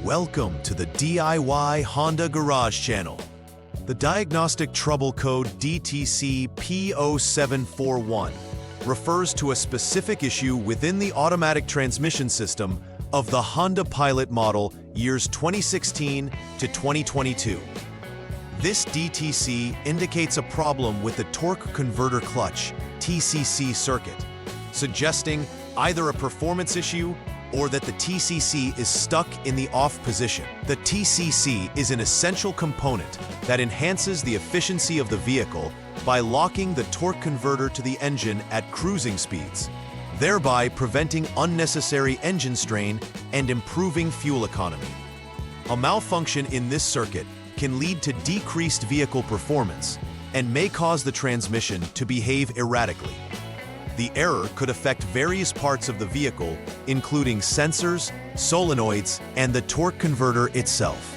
Welcome to the DIY Honda Garage channel. The Diagnostic Trouble Code DTC P0741 refers to a specific issue within the automatic transmission system of the Honda Pilot model years 2016 to 2022. This DTC indicates a problem with the torque converter clutch (TCC) circuit, suggesting either a performance issue or that the TCC is stuck in the off position. The TCC is an essential component that enhances the efficiency of the vehicle by locking the torque converter to the engine at cruising speeds, thereby preventing unnecessary engine strain and improving fuel economy. A malfunction in this circuit can lead to decreased vehicle performance and may cause the transmission to behave erratically. The error could affect various parts of the vehicle, including sensors, solenoids, and the torque converter itself.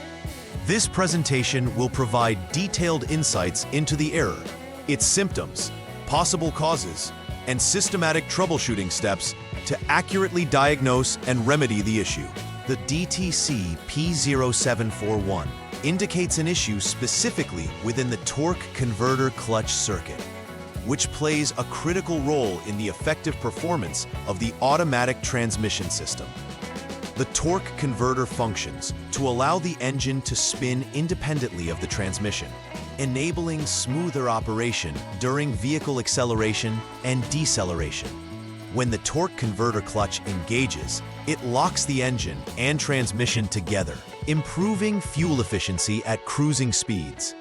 This presentation will provide detailed insights into the error, its symptoms, possible causes, and systematic troubleshooting steps to accurately diagnose and remedy the issue. The DTC P0741 indicates an issue specifically within the torque converter clutch circuit, which plays a critical role in the effective performance of the automatic transmission system. The torque converter functions to allow the engine to spin independently of the transmission, enabling smoother operation during vehicle acceleration and deceleration. When the torque converter clutch engages, it locks the engine and transmission together, improving fuel efficiency at cruising speeds.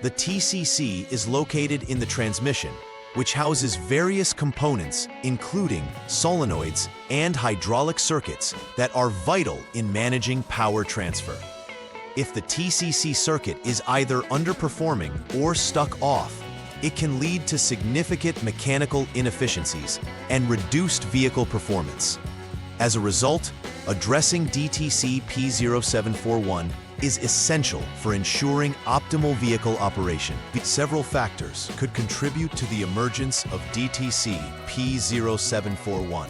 The TCC is located in the transmission, which houses various components, including solenoids and hydraulic circuits that are vital in managing power transfer. If the TCC circuit is either underperforming or stuck off, it can lead to significant mechanical inefficiencies and reduced vehicle performance. As a result, addressing DTC P0741 is essential for ensuring optimal vehicle operation. Several factors could contribute to the emergence of DTC P0741.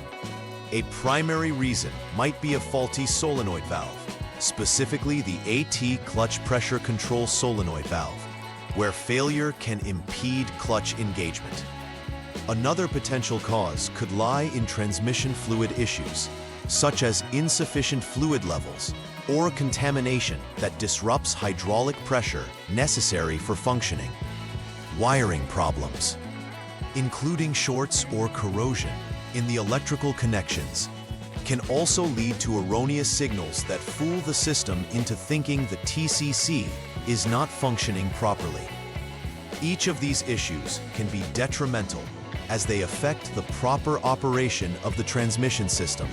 A primary reason might be a faulty solenoid valve, specifically the AT clutch pressure control solenoid valve, where failure can impede clutch engagement. Another potential cause could lie in transmission fluid issues, such as insufficient fluid levels or contamination that disrupts hydraulic pressure necessary for functioning. Wiring problems, including shorts or corrosion in the electrical connections, can also lead to erroneous signals that fool the system into thinking the TCC is not functioning properly. Each of these issues can be detrimental as they affect the proper operation of the transmission system,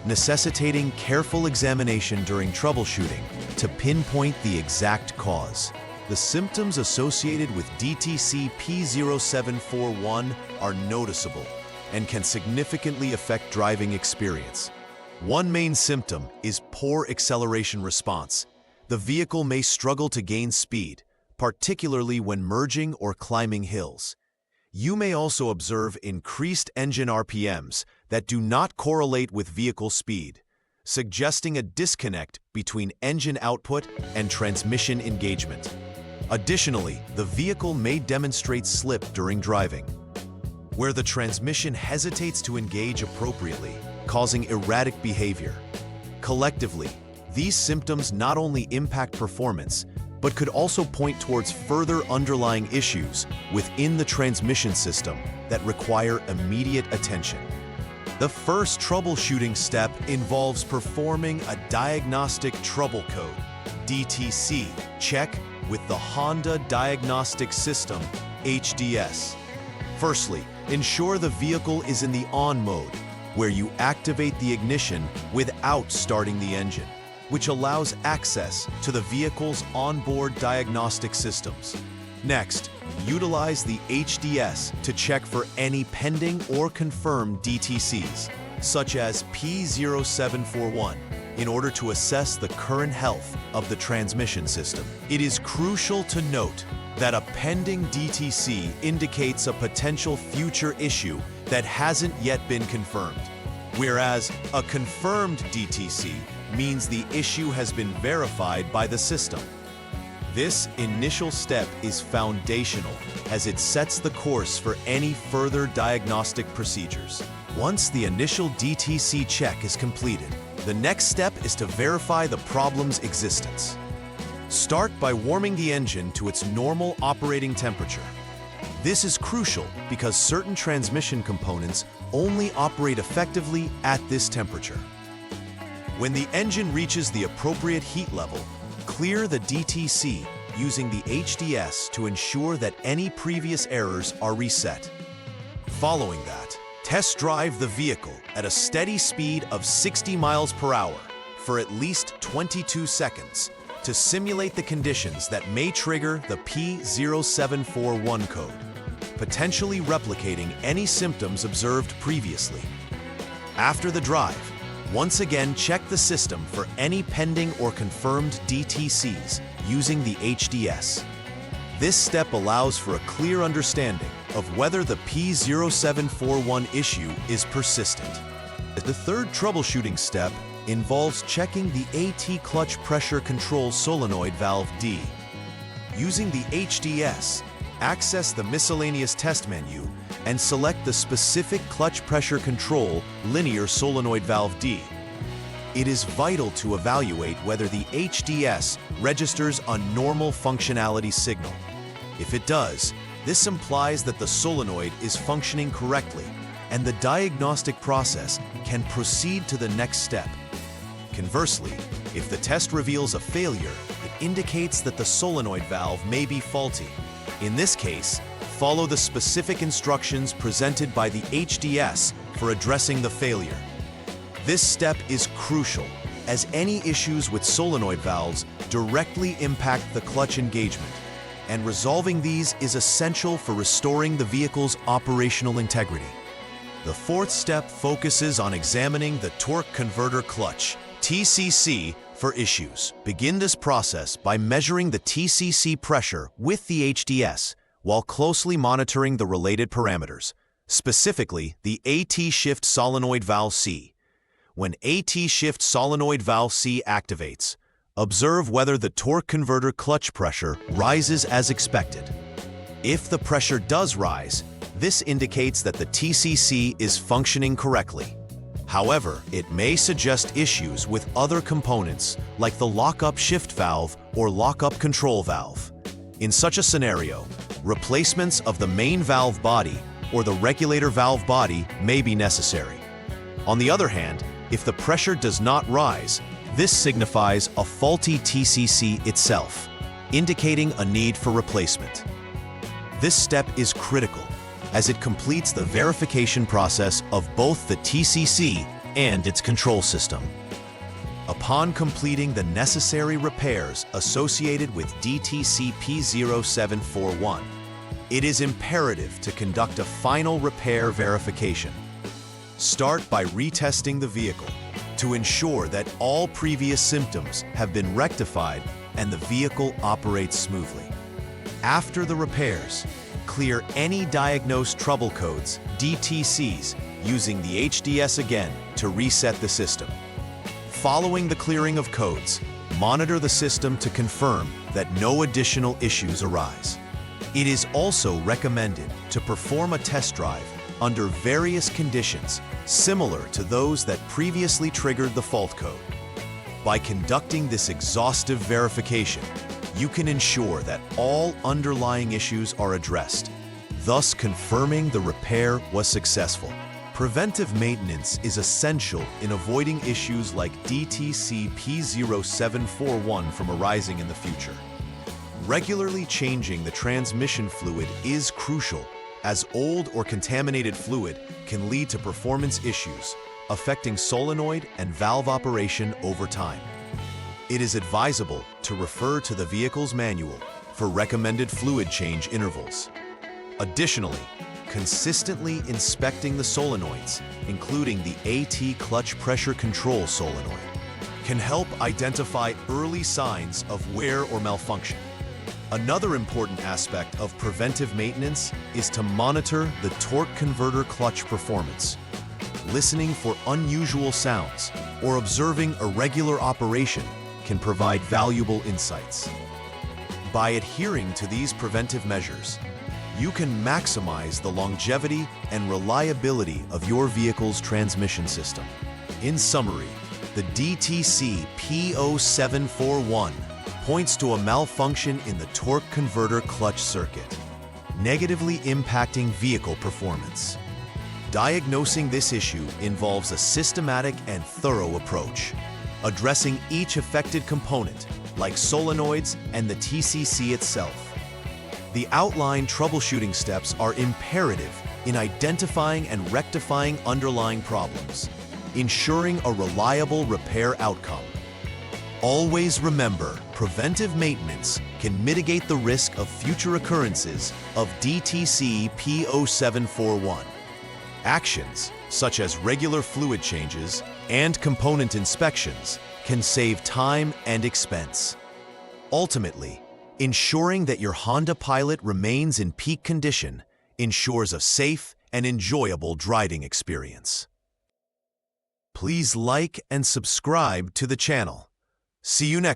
necessitating careful examination during troubleshooting to pinpoint the exact cause. The symptoms associated with DTC P0741 are noticeable and can significantly affect driving experience. One main symptom is poor acceleration response. The vehicle may struggle to gain speed, particularly when merging or climbing hills. You may also observe increased engine RPMs that do not correlate with vehicle speed, suggesting a disconnect between engine output and transmission engagement. Additionally, the vehicle may demonstrate slip during driving, where the transmission hesitates to engage appropriately, causing erratic behavior. Collectively, these symptoms not only impact performance, but could also point towards further underlying issues within the transmission system that require immediate attention. The first troubleshooting step involves performing a Diagnostic Trouble Code (DTC) check with the Honda Diagnostic System (HDS). Firstly, ensure the vehicle is in the on mode, where you activate the ignition without starting the engine, which allows access to the vehicle's onboard diagnostic systems. Next, utilize the HDS to check for any pending or confirmed DTCs, such as P0741, in order to assess the current health of the transmission system. It is crucial to note that a pending DTC indicates a potential future issue that hasn't yet been confirmed, whereas a confirmed DTC means the issue has been verified by the system. This initial step is foundational as it sets the course for any further diagnostic procedures. Once the initial DTC check is completed, the next step is to verify the problem's existence. Start by warming the engine to its normal operating temperature. This is crucial because certain transmission components only operate effectively at this temperature. When the engine reaches the appropriate heat level, clear the DTC using the HDS to ensure that any previous errors are reset. Following that, test drive the vehicle at a steady speed of 60 miles per hour for at least 22 seconds to simulate the conditions that may trigger the P0741 code, potentially replicating any symptoms observed previously. After the drive, once again check the system for any pending or confirmed DTCs using the HDS. This step allows for a clear understanding of whether the P0741 issue is persistent. The third troubleshooting step involves checking the AT clutch pressure control solenoid valve D. Using the HDS, access the miscellaneous test menu and select the specific clutch pressure control linear solenoid valve D. It is vital to evaluate whether the HDS registers a normal functionality signal. If it does, this implies that the solenoid is functioning correctly and the diagnostic process can proceed to the next step. Conversely, if the test reveals a failure, it indicates that the solenoid valve may be faulty. In this case, follow the specific instructions presented by the HDS for addressing the failure. This step is crucial, as any issues with solenoid valves directly impact the clutch engagement, and resolving these is essential for restoring the vehicle's operational integrity. The fourth step focuses on examining the torque converter clutch, TCC, for issues. Begin this process by measuring the TCC pressure with the HDS while closely monitoring the related parameters, specifically the AT shift solenoid valve C. When AT shift solenoid valve C activates, observe whether the torque converter clutch pressure rises as expected. If the pressure does rise, this indicates that the TCC is functioning correctly. However, it may suggest issues with other components like the lock-up shift valve or lock-up control valve. In such a scenario, replacements of the main valve body or the regulator valve body may be necessary. On the other hand, if the pressure does not rise, this signifies a faulty TCC itself, indicating a need for replacement. This step is critical, as it completes the verification process of both the TCC and its control system. Upon completing the necessary repairs associated with DTC P0741, it is imperative to conduct a final repair verification. Start by retesting the vehicle to ensure that all previous symptoms have been rectified and the vehicle operates smoothly. After the repairs, clear any Diagnostic Trouble Codes, DTCs, using the HDS again to reset the system. Following the clearing of codes, monitor the system to confirm that no additional issues arise. It is also recommended to perform a test drive under various conditions similar to those that previously triggered the fault code. By conducting this exhaustive verification, you can ensure that all underlying issues are addressed, thus confirming the repair was successful. Preventive maintenance is essential in avoiding issues like DTC P0741 from arising in the future. Regularly changing the transmission fluid is crucial, as old or contaminated fluid can lead to performance issues, affecting solenoid and valve operation over time. It is advisable to refer to the vehicle's manual for recommended fluid change intervals. Additionally, consistently inspecting the solenoids, including the AT clutch pressure control solenoid, can help identify early signs of wear or malfunction. Another important aspect of preventive maintenance is to monitor the torque converter clutch performance. Listening for unusual sounds, or observing irregular operation can provide valuable insights. By adhering to these preventive measures, you can maximize the longevity and reliability of your vehicle's transmission system. In summary, the DTC P0741 points to a malfunction in the torque converter clutch circuit, negatively impacting vehicle performance. Diagnosing this issue involves a systematic and thorough approach, addressing each affected component, like solenoids and the TCC itself. The outlined troubleshooting steps are imperative in identifying and rectifying underlying problems, ensuring a reliable repair outcome. Always remember, preventive maintenance can mitigate the risk of future occurrences of DTC P0741. Actions, such as regular fluid changes and component inspections, can save time and expense. Ultimately, ensuring that your Honda Pilot remains in peak condition ensures a safe and enjoyable driving experience. Please like and subscribe to the channel. See you next time.